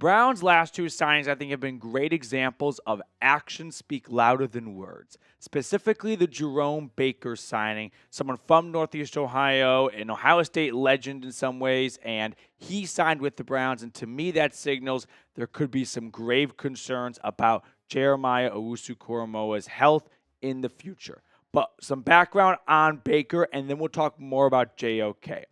Browns' last two signings, I think, have been great examples of actions speak louder than words. Specifically, the Jerome Baker signing, someone from Northeast Ohio, an Ohio State legend in some ways, and he signed with the Browns. And to me, that signals there could be some grave concerns about Jeremiah Owusu-Koramoah's health in the future. But some background on Baker, and then we'll talk more about JOK.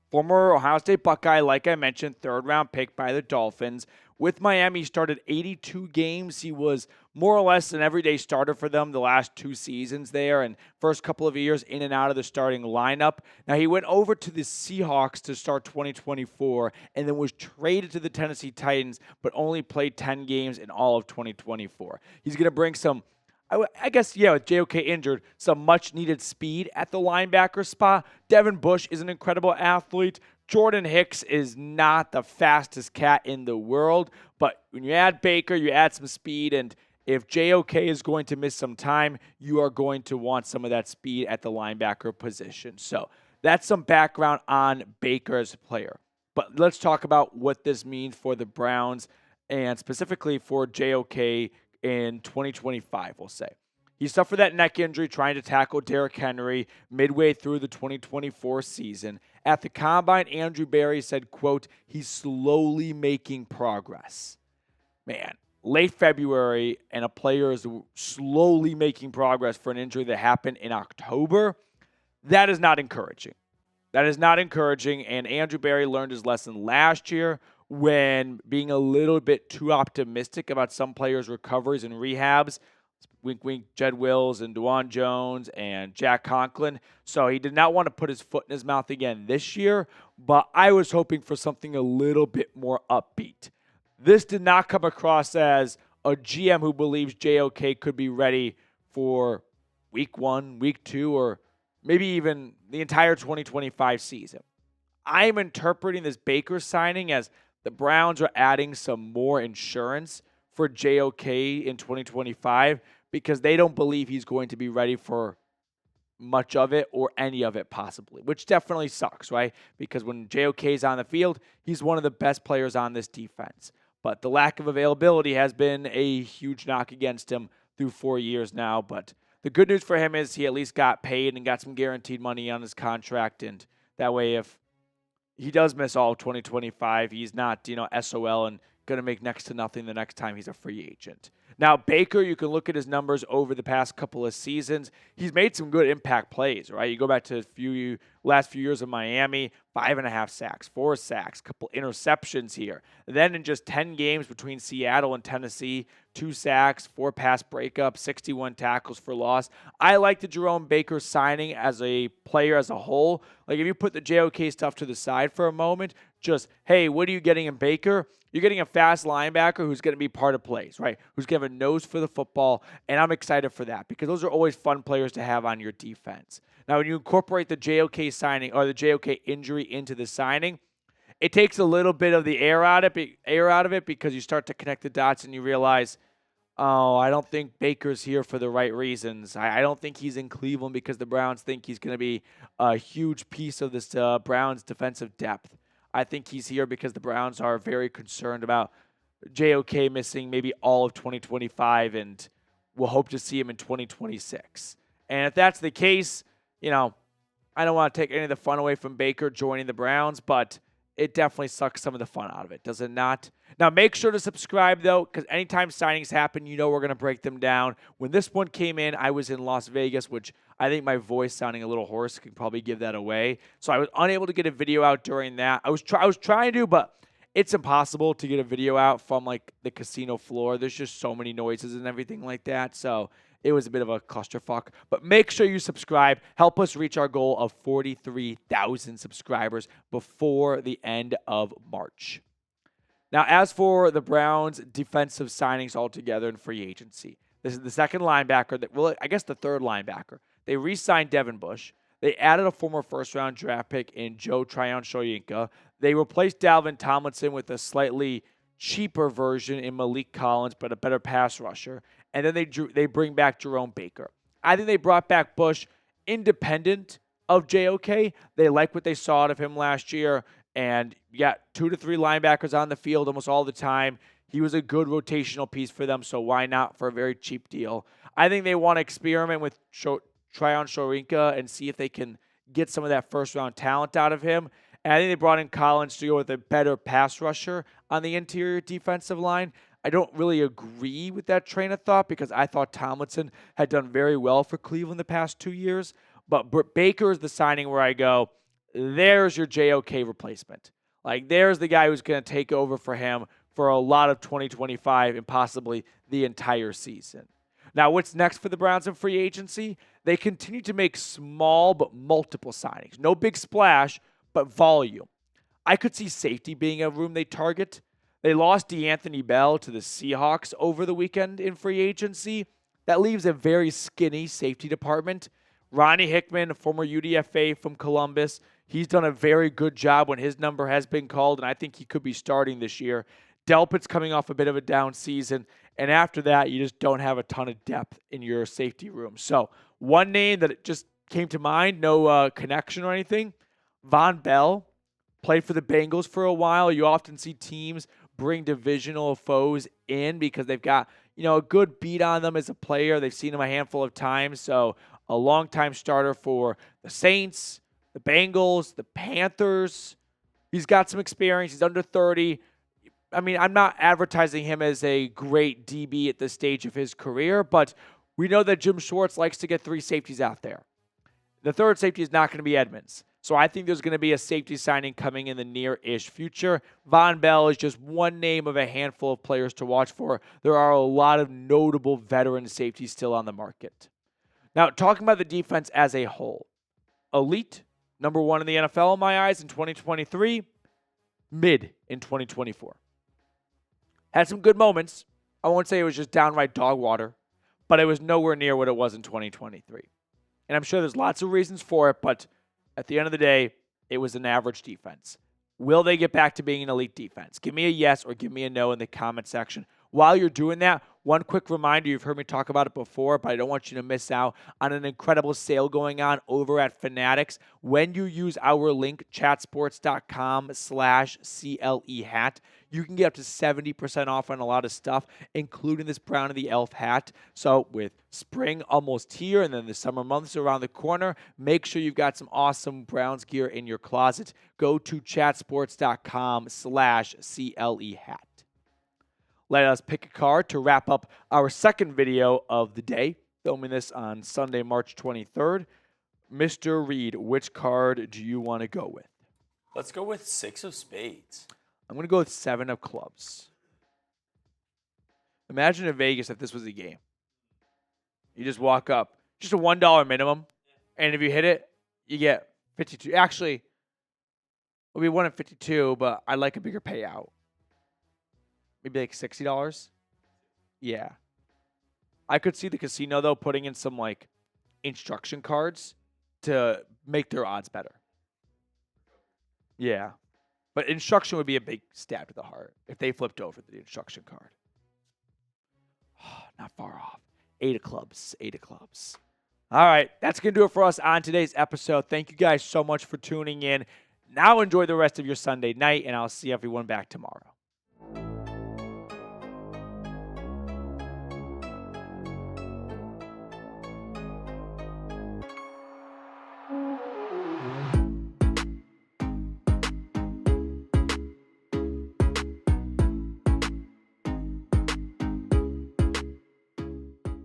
Former Ohio State Buckeye, like I mentioned, third-round pick by the Dolphins. With Miami, he started 82 games. He was more or less an everyday starter for them the last two seasons there, and first couple of years in and out of the starting lineup. Now, he went over to the Seahawks to start 2024 and then was traded to the Tennessee Titans, but only played 10 games in all of 2024. He's going to bring some, I guess, with JOK injured, some much-needed speed at the linebacker spot. Devin Bush is an incredible athlete. Jordan Hicks is not the fastest cat in the world, but when you add Baker, you add some speed, and if JOK is going to miss some time, you are going to want some of that speed at the linebacker position. So that's some background on Baker as a player. But let's talk about what this means for the Browns and specifically for JOK in 2025, we'll say. He suffered that neck injury trying to tackle Derrick Henry midway through the 2024 season. At the Combine, Andrew Berry said, quote, he's slowly making progress. Man, late February, and a player is slowly making progress for an injury that happened in October. That is not encouraging. That is not encouraging, and Andrew Berry learned his lesson last year when being a little bit too optimistic about some players' recoveries and rehabs. Wink, wink, Jed Wills and Dwan Jones and Jack Conklin. So he did not want to put his foot in his mouth again this year, but I was hoping for something a little bit more upbeat. This did not come across as a GM who believes JOK could be ready for week 1, week 2, or maybe even the entire 2025 season. I'm interpreting this Baker signing as the Browns are adding some more insurance for JOK in 2025 because they don't believe he's going to be ready for much of it or any of it possibly, which definitely sucks, right? Because when JOK is on the field, he's one of the best players on this defense. But the lack of availability has been a huge knock against him through 4 years now. But the good news for him is he at least got paid and got some guaranteed money on his contract. And that way, if he does miss all of 2025, he's not, SOL and going to make next to nothing the next time he's a free agent. Now, Baker, you can look at his numbers over the past couple of seasons. He's made some good impact plays, right? You go back to last few years of Miami, 5.5 sacks, 4 sacks, couple interceptions here. Then in just 10 games between Seattle and Tennessee, 2 sacks, 4 pass breakups, 61 tackles for loss. I like the Jerome Baker signing as a player as a whole. Like if you put the JOK stuff to the side for a moment, just, hey, what are you getting in Baker? You're getting a fast linebacker who's going to be part of plays, right? Who's going to have a nose for the football, and I'm excited for that because those are always fun players to have on your defense. Now, when you incorporate the JOK signing or the JOK injury into the signing, it takes a little bit of the air out of it because you start to connect the dots and you realize, oh, I don't think Baker's here for the right reasons. I don't think he's in Cleveland because the Browns think he's going to be a huge piece of this Browns defensive depth. I think he's here because the Browns are very concerned about JOK missing maybe all of 2025 and we'll hope to see him in 2026. And if that's the case, I don't want to take any of the fun away from Baker joining the Browns, but it definitely sucks some of the fun out of it, does it not? Now, make sure to subscribe, though, because anytime signings happen, we're going to break them down. When this one came in, I was in Las Vegas, which I think my voice sounding a little hoarse can probably give that away. So I was unable to get a video out during that. I was trying to, but it's impossible to get a video out from, the casino floor. There's just so many noises and everything like that. So it was a bit of a clusterfuck. But make sure you subscribe. Help us reach our goal of 43,000 subscribers before the end of March. Now, as for the Browns' defensive signings altogether in free agency, this is the second linebacker, the third linebacker. They re-signed Devin Bush. They added a former first-round draft pick in Joe Tryon-Shoyinka. They replaced Dalvin Tomlinson with a slightly cheaper version in Maliek Collins, but a better pass rusher. And then they bring back Jerome Baker. I think they brought back Bush independent of JOK. They like what they saw out of him last year, And you got 2 to 3 linebackers on the field almost all the time. He was a good rotational piece for them, so why not for a very cheap deal? I think they want to experiment with Tryon-Shoyinka and see if they can get some of that first-round talent out of him. And I think they brought in Collins to go with a better pass rusher on the interior defensive line. I don't really agree with that train of thought because I thought Tomlinson had done very well for Cleveland the past 2 years. But Baker is the signing where I go, there's your JOK replacement. Like, there's the guy who's going to take over for him for a lot of 2025 and possibly the entire season. Now, what's next for the Browns in free agency? They continue to make small but multiple signings. No big splash, but volume. I could see safety being a room they target. They lost DeAnthony Bell to the Seahawks over the weekend in free agency. That leaves a very skinny safety department. Ronnie Hickman, a former UDFA from Columbus, he's done a very good job when his number has been called, and I think he could be starting this year. Delpit's coming off a bit of a down season, and after that, you just don't have a ton of depth in your safety room. So one name that just came to mind, no connection or anything, Von Bell, played for the Bengals for a while. You often see teams bring divisional foes in because they've got, a good beat on them as a player. They've seen him a handful of times. So a longtime starter for the Saints, the Bengals, the Panthers. He's got some experience. He's under 30. I mean, I'm not advertising him as a great DB at this stage of his career, but we know that Jim Schwartz likes to get 3 safeties out there. The third safety is not going to be Edmonds. So I think there's going to be a safety signing coming in the near-ish future. Von Bell is just one name of a handful of players to watch for. There are a lot of notable veteran safeties still on the market. Now, talking about the defense as a whole. Elite, number 1 in the NFL in my eyes in 2023. Mid in 2024. Had some good moments. I won't say it was just downright dog water, but it was nowhere near what it was in 2023. And I'm sure there's lots of reasons for it, but at the end of the day, it was an average defense. Will they get back to being an elite defense? Give me a yes or give me a no in the comment section. While you're doing that, one quick reminder, you've heard me talk about it before, but I don't want you to miss out on an incredible sale going on over at Fanatics. When you use our link, chatsports.com/CLE hat, you can get up to 70% off on a lot of stuff, including this Brown of the Elf hat. So with spring almost here and then the summer months around the corner, make sure you've got some awesome Browns gear in your closet. Go to chatsports.com/CLE hat. Let us pick a card to wrap up our second video of the day. Filming this on Sunday, March 23rd. Mr. Reed, which card do you want to go with? Let's go with 6 of spades. I'm going to go with 7 of clubs. Imagine in Vegas if this was a game. You just walk up, just a $1 minimum, and if you hit it, you get 52. Actually, it'll be 1 in 52, but I'd like a bigger payout. Maybe like $60? Yeah. I could see the casino, though, putting in some, instruction cards to make their odds better. Yeah. But instruction would be a big stab to the heart if they flipped over the instruction card. Not far off. 8 of clubs. 8 of clubs. All right. That's going to do it for us on today's episode. Thank you guys so much for tuning in. Now enjoy the rest of your Sunday night, and I'll see everyone back tomorrow.